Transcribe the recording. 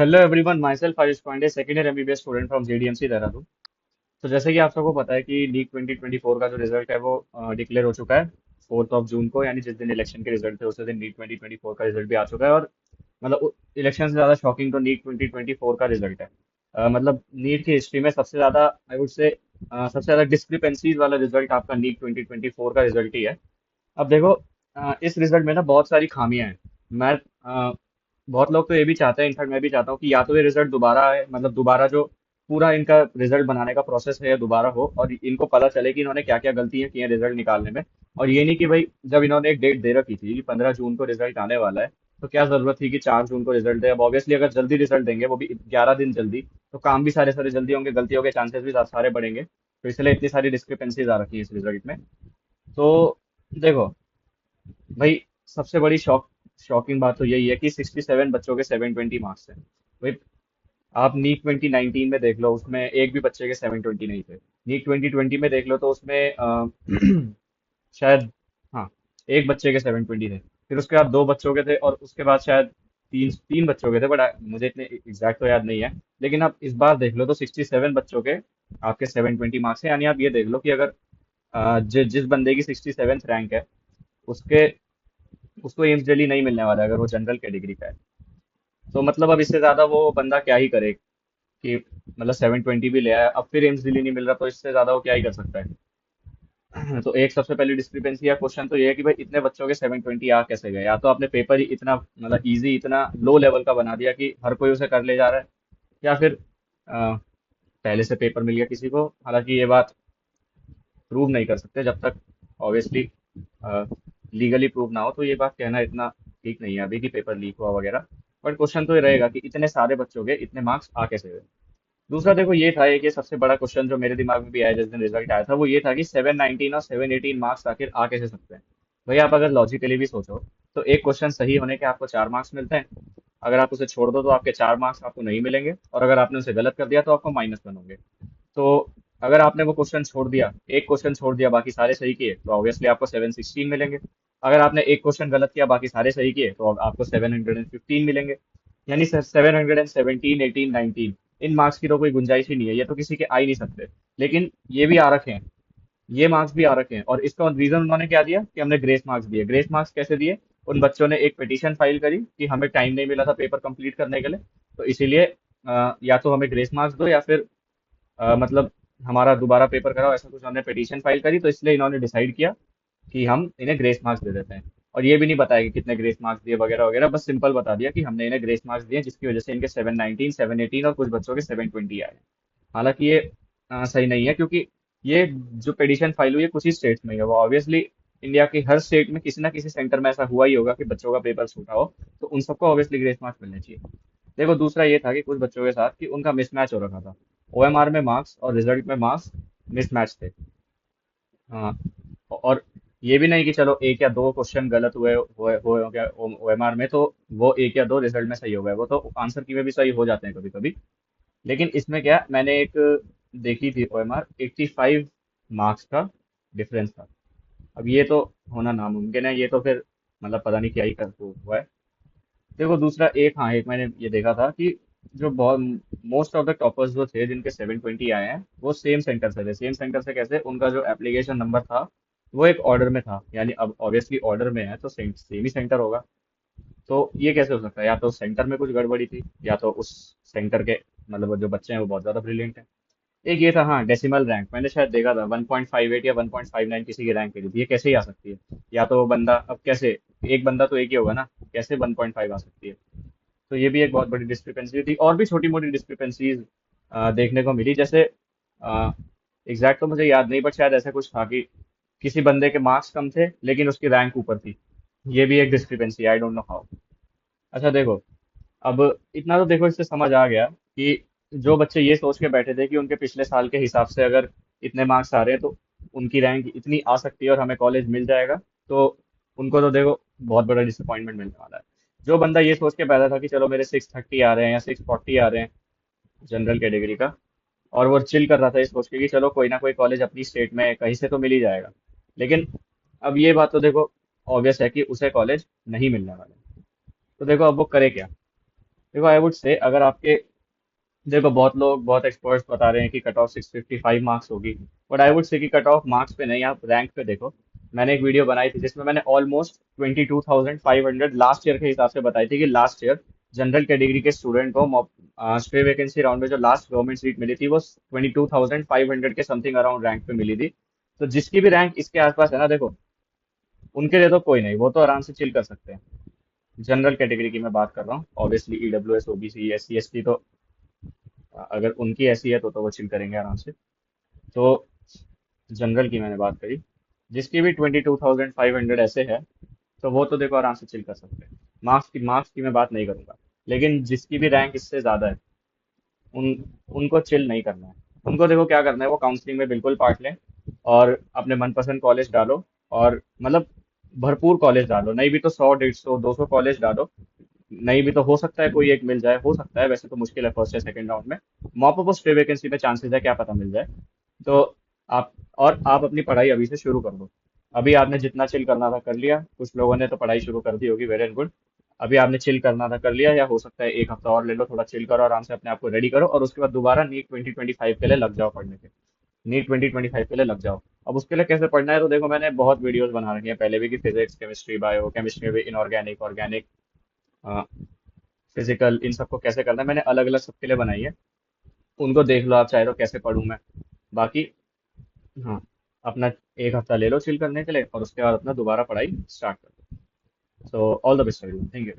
Hello everyone, myself Ayush Pandey, second year MBBS student from JDMC Dehradun. तो जैसे कि आप सबको पता है कि नीट 2024 का जो रिजल्ट है वो डिक्लेयर हो चुका है 4 जून को, यानी जिस दिन इलेक्शन के रिजल्ट थे उसी दिन नीट 2024 का रिजल्ट भी आ चुका है। और मतलब इलेक्शन से ज़्यादा शॉकिंग तो नीट 2024 का रिजल्ट है। मतलब नीट की हिस्ट्री में सबसे ज़्यादा आई वुड से सबसे ज़्यादा डिस्क्रिपेंसीज वाला रिजल्ट आपका नीट 2024 का रिजल्ट ही है। अब देखो, इस रिजल्ट में ना बहुत सारी खामियां हैं। मैं बहुत लोग तो ये भी चाहते हैं, इनफैक्ट मैं भी चाहता हूँ कि या तो ये रिजल्ट दोबारा आए, मतलब दोबारा जो पूरा इनका रिजल्ट बनाने का प्रोसेस है या दोबारा हो, और इनको पता चले कि इन्होंने क्या क्या गलतियां की हैं रिजल्ट निकालने में। और ये नहीं कि भाई जब इन्होंने एक डेट दे रखी थी कि 15 जून को रिजल्ट आने वाला है, तो क्या जरूरत थी कि 4 जून को रिजल्ट दे। अब ऑब्वियसली अगर जल्दी रिजल्ट देंगे, वो भी 11 दिन जल्दी, तो काम भी सारे सारे जल्दी होंगे, गलतियों के चांसेस भी सारे बढ़ेंगे। तो इसलिए इतनी सारी डिस्क्रिपेंसीज आ रखी है इस रिजल्ट में। तो देखो भाई, सबसे बड़ी शॉकिंग बात तो यही है कि 67 बच्चों के 720 मार्क्स हैं भाई। आप नीट 2019 में देख लो, उसमें एक भी बच्चे के 720 नहीं थे। नीट 2020 में देख लो तो उसमें शायद, हाँ, एक बच्चे के 720 थे। फिर उसके बाद दो बच्चों के थे, और उसके बाद शायद तीन तीन बच्चों के थे, बट मुझे इतने एग्जैक्ट तो याद नहीं है। लेकिन आप इस बार देख लो तो 67 बच्चों के आपके 720 मार्क्स हैं। यानी आप ये देख लो कि अगर जिस बंदे की 67th रैंक है, उसके उसको एम्स दिल्ली नहीं मिलने वाला है अगर वो जनरल कैटेगरी का है। तो मतलब अब इससे ज्यादा वो बंदा क्या ही करे कि मतलब 720 भी ले आया, अब फिर एम्स दिल्ली नहीं मिल रहा, तो इससे ज्यादा वो क्या ही कर सकता है। तो एक सबसे पहली डिस्क्रिपेंसी या क्वेश्चन तो ये है कि भाई इतने बच्चों के 720 आ कैसे गए। या तो आपने पेपर ही इतना मतलब इजी, इतना लो लेवल का बना दिया कि हर कोई उसे कर ले जा रहा है, या फिर पहले से पेपर मिल गया किसी को। हालांकि ये बात प्रूव नहीं कर सकते जब तक ऑब्वियसली लीगली प्रूव ना हो, तो ये बात कहना इतना ठीक नहीं है अभी कि पेपर लीक हुआ वगैरह। बट क्वेश्चन तो ये रहेगा कि इतने सारे बच्चों के इतने मार्क्स आ कैसे गए। दूसरा देखो, ये था एक ये सबसे बड़ा क्वेश्चन जो मेरे दिमाग में भी आया जिस दिन रिजल्ट आया था, वो ये था कि 719 और 718 मार्क्स आखिर आ कैसे सकते हैं। भाई आप अगर लॉजिकली भी सोचो, तो एक क्वेश्चन सही होने के आपको 4 मार्क्स मिलते हैं। अगर आप उसे छोड़ दो तो आपके 4 मार्क्स आपको नहीं मिलेंगे, और अगर आपने उसे गलत कर दिया तो आपको -1 होंगे। तो अगर आपने वो क्वेश्चन छोड़ दिया, एक क्वेश्चन छोड़ दिया, बाकी सारे सही किए, तो ऑब्वियसली आपको 716 मिलेंगे। अगर आपने एक क्वेश्चन गलत किया, बाकी सारे सही किए, तो आपको 715 मिलेंगे। यानी सर 717, 18, 19, इन मार्क्स की तो कोई गुंजाइश ही नहीं है, ये तो किसी के आ ही नहीं सकते। लेकिन ये भी आ रखे हैं, ये मार्क्स भी आ रखे हैं, और इसका रीजन उन्होंने क्या दिया कि हमने ग्रेस मार्क्स दिए। ग्रेस मार्क्स कैसे दिए? उन बच्चों ने एक पिटीशन फाइल करी कि हमें टाइम नहीं मिला था पेपर कंप्लीट करने के लिए, तो इसीलिए या तो हमें ग्रेस मार्क्स दो, या फिर मतलब हमारा दोबारा पेपर कराओ, ऐसा कुछ हमने पिटीशन फाइल करी। तो इसलिए इन्होंने डिसाइड किया कि हम इन्हें ग्रेस मार्क्स दे देते हैं। और ये भी नहीं बताया कि कितने ग्रेस मार्क्स दिए वगैरह वगैरह, बस सिंपल बता दिया कि हमने इन्हें ग्रेस मार्क्स दिए, जिसकी वजह से इनके 719, 718 और कुछ बच्चों के 720 आए हैं। हालांकि ये सही नहीं है, क्योंकि ये जो पिटीशन फाइल हुई है कुछ ही स्टेट्स में ही है, वो ऑब्वियसली इंडिया के हर स्टेट में किसी ना किसी सेंटर में ऐसा हुआ ही होगा कि बच्चों का पेपर छूटा हो, तो उन सबको ऑब्वियसली ग्रेस मार्क्स मिलने चाहिए। देखो, दूसरा ये था कि कुछ बच्चों के साथ कि उनका मिसमैच हो रखा था। ओएमआर में मार्क्स और रिजल्ट में मार्क्स मिसमैच थे। हाँ, और ये भी नहीं कि चलो एक या दो क्वेश्चन गलत हुए हो गया ओएमआर में, तो वो एक या दो रिजल्ट में सही हो गए, वो तो आंसर की में भी सही हो जाते हैं कभी कभी। लेकिन इसमें क्या, मैंने एक देखी थी ओएमआर, 85 मार्क्स का डिफरेंस था। अब ये तो होना नामुमकिन है, ये तो फिर मतलब पता नहीं क्या ही कर हुआ है। देखो दूसरा एक, हाँ, एक मैंने ये देखा था कि जो बहुत मोस्ट ऑफ द टॉपर्स जो थे जिनके 720 आए हैं, वो सेम सेंटर से थे। सेम सेंटर से कैसे? उनका जो एप्लीकेशन नंबर था वो एक ऑर्डर में था, यानी अब ऑब्वियसली ऑर्डर में है तो सेम सेम ही सेंटर होगा। तो ये कैसे हो सकता है? या तो सेंटर में कुछ गड़बड़ी थी, या तो उस सेंटर के मतलब वो जो बच्चे हैं वो बहुत ज्यादा ब्रिलियंट हैं। एक ये था, हाँ, डेसिमल रैंक मैंने शायद देखा था 1.58 या 1.59 किसी की रैंक करी थी। ये कैसे ही आ सकती है? या तो वो बंदा, अब कैसे, एक बंदा तो एक ही होगा ना, कैसे 1.5 आ सकती है? तो ये भी एक बहुत बड़ी डिस्क्रिपेंसी थी। और भी छोटी मोटी डिस्क्रिपेंसीज देखने को मिली, जैसे एग्जैक्ट तो मुझे याद नहीं, बट शायद ऐसा कुछ था कि किसी बंदे के मार्क्स कम थे लेकिन उसकी रैंक ऊपर थी। ये भी एक discrepancy, I don't know how. अच्छा देखो, अब इतना तो देखो इससे समझ आ गया कि जो बच्चे ये सोच के बैठे थे कि उनके पिछले साल के हिसाब से अगर इतने मार्क्स आ रहे हैं तो उनकी रैंक इतनी आ सकती है और हमें कॉलेज मिल जाएगा, तो उनको तो देखो बहुत बड़ा डिसअपॉइंटमेंट मिलने वाला है। जो बंदा ये सोच के बैठा था कि चलो मेरे 630 आ रहे हैं या 640 आ रहे हैं जनरल कैटेगरी का, और वो चिल कर रहा था इस सोच के कि चलो कोई ना कोई कॉलेज अपनी स्टेट में कहीं से तो मिल ही जाएगा। लेकिन अब ये बात तो देखो ऑब्वियस है कि उसे कॉलेज नहीं मिलने वाला है। तो देखो अब वो करे क्या? देखो आई वुड से, अगर आपके, देखो बहुत लोग, बहुत एक्सपर्ट्स बता रहे हैं कि कट ऑफ 655 मार्क्स होगी, बट आई वुड से कि कट ऑफ मार्क्स पे नहीं, आप रैंक पे देखो। मैंने एक वीडियो बनाई थी जिसमें मैंने ऑलमोस्ट 22,500 लास्ट ईयर के हिसाब से बताई थी कि लास्ट ईयर जनरल कैटेगरी के स्टूडेंट को स्टे वैकेंसी राउंड में जो लास्ट गवर्नमेंट सीट मिली थी वो 22,500 के समथिंग अराउंड रैंक पे मिली थी। तो जिसकी भी रैंक इसके आसपास है ना, देखो उनके लिए तो कोई नहीं, वो तो आराम से चिल कर सकते हैं। जनरल कैटेगरी की मैं बात कर रहा हूँ, obviously E W S, OBC, S C, S T, तो अगर उनकी ऐसी है तो वो चिल करेंगे आराम से। तो जनरल की मैंने बात करी, जिसकी भी 22,500 ऐसे है, तो वो तो देखो आराम से चिल कर सकते हैं। मार्क्स की मैं बात नहीं करूंगा। लेकिन जिसकी भी रैंक इससे ज़्यादा है, उन उनको चिल नहीं करना है। उनको देखो क्या करना है, वो काउंसलिंग में बिल्कुल पार्ट लें और अपने मनपसंद कॉलेज डालो। और मतलब भरपूर कॉलेज डालो, नहीं भी तो 100, 150, 200 कॉलेज डालो। नहीं भी तो हो सकता है कोई एक मिल जाए, हो सकता है, वैसे तो मुश्किल है फर्स्ट या सेकंड राउंड में। मॉप अप स्टे वैकेंसी पे चांसेस है, क्या पता मिल जाए। तो आप, और आप अपनी पढ़ाई अभी से शुरू कर दो। अभी आपने जितना चिल करना था कर लिया, कुछ लोगों ने तो पढ़ाई शुरू कर दी होगी, वेरी गुड। अभी आपने चिल करना था कर लिया, या हो सकता है एक हफ्ता और ले लो, थोड़ा चिल करो, आराम से अपने आप को रेडी करो, और उसके बाद दोबारा नीट 2025 के लिए लग जाओ पढ़ने के। नीट 2025 के लिए लग जाओ। अब उसके लिए कैसे पढ़ना है, तो देखो मैंने बहुत वीडियोस बना रखी हैं पहले भी, कि फिजिक्स, केमिस्ट्री, बायो केमिस्ट्री में इनऑर्गेनिक, ऑर्गेनिक, फिजिकल, इन सबको कैसे करना है मैंने अलग अलग सबके लिए बनाई है। उनको देख लो आप चाहे तो, कैसे पढूं मैं। बाकी हाँ, अपना एक हफ्ता ले लो चिल करने के लिए, और उसके बाद अपना दोबारा पढ़ाई स्टार्ट कर दो। So all the best, thank you.